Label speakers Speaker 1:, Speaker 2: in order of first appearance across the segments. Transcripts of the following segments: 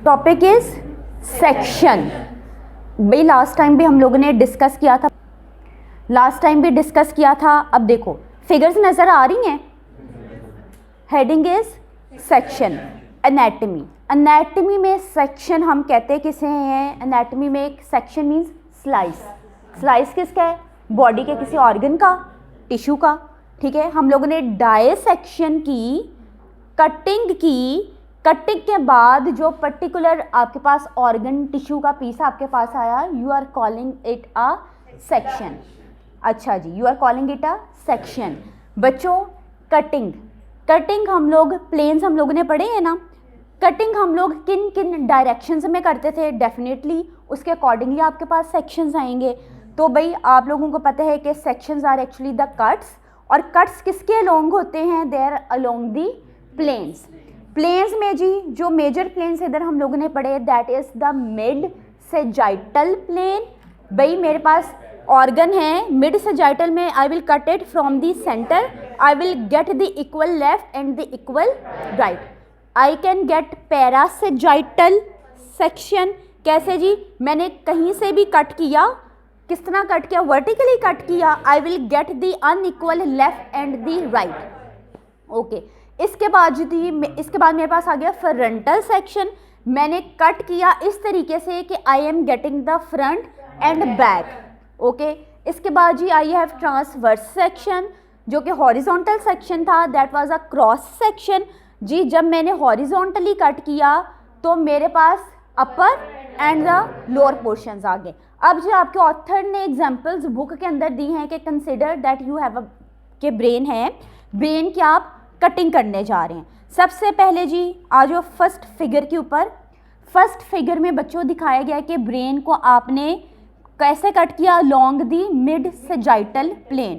Speaker 1: Topic is section. भाई last time भी हम लोगों ने डिस्कस किया था, अब देखो फिगर्स नज़र आ रही हैं। Heading is section. एनाटमी में सेक्शन हम कहते हैं किसे हैं? एनाटमी में एक सेक्शन मीन्स स्लाइस किसका है? बॉडी के किसी ऑर्गन का, टिश्यू का। ठीक है, हम लोगों ने डायसेक्शन की, कटिंग के बाद जो पर्टिकुलर आपके पास ऑर्गन टिश्यू का पीस आपके पास आया, you are calling it a section. अच्छा जी, you are calling it a section. बच्चों कटिंग हम लोग प्लेन्स हम लोगों ने पढ़े हैं ना। कटिंग हम लोग किन किन डायरेक्शंस में करते थे? डेफिनेटली उसके अकॉर्डिंगली आपके पास सेक्शंस आएंगे। तो भाई आप लोगों को पता है कि sections are actually the cuts, और कट्स किसके अलोंग होते हैं? They are along the planes में जी जो मेजर प्लेन्स इधर हम लोगों ने पढ़े, that is the mid sagittal plane. भाई मेरे पास ऑर्गन है मिड सेजाइटल में, I will cut it from the centre, I will get the equal left and the equal right. I can get parasagittal section. कैसे जी? मैंने कहीं से भी कट किया, किस तरह कट किया? वर्टिकली कट किया, आई will get the unequal left and the right. Okay, इसके बाद मेरे पास आ गया फ्रंटल सेक्शन। मैंने कट किया इस तरीके से कि I am getting the front and back. Okay, इसके बाद जी आई हैव ट्रांसवर्स सेक्शन जो कि हॉरिजॉन्टल सेक्शन था, that was a cross section. जी जब मैंने हॉरिजॉन्टली कट किया तो मेरे पास upper and the lower portions आ गए। अब जो आपके ऑथर ने एग्जांपल्स बुक के अंदर दी हैं कि कंसिडर दैट यू हैव के ब्रेन है, ब्रेन की आप कटिंग करने जा रहे हैं। सबसे पहले जी आ जाओ फर्स्ट फिगर के ऊपर। फर्स्ट फिगर में बच्चों दिखाया गया है कि ब्रेन को आपने कैसे कट किया? Long the mid sagittal plane.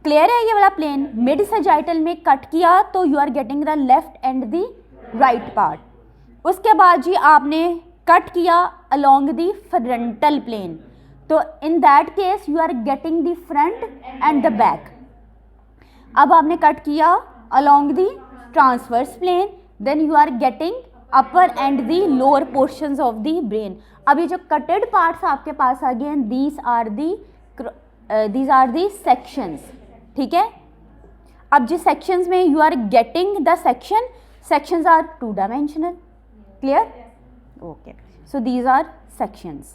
Speaker 1: Clear है? ये वाला प्लेन मिड सेजाइटल में कट किया तो you are getting the left and the right part. उसके बाद जी आपने कट किया अलोंग दी फ्रंटल प्लेन, तो in that case you are getting the front and the back. अब आपने कट किया along the transverse plane, then you are getting upper and the lower portions of the brain. अब ये जो कटेड parts आपके पास आ गए हैं, दीज आर दी सेक्शंस। ठीक है, अब जिस सेक्शंस में you are getting the sections are two dimensional. Clear? Okay, so these are sections.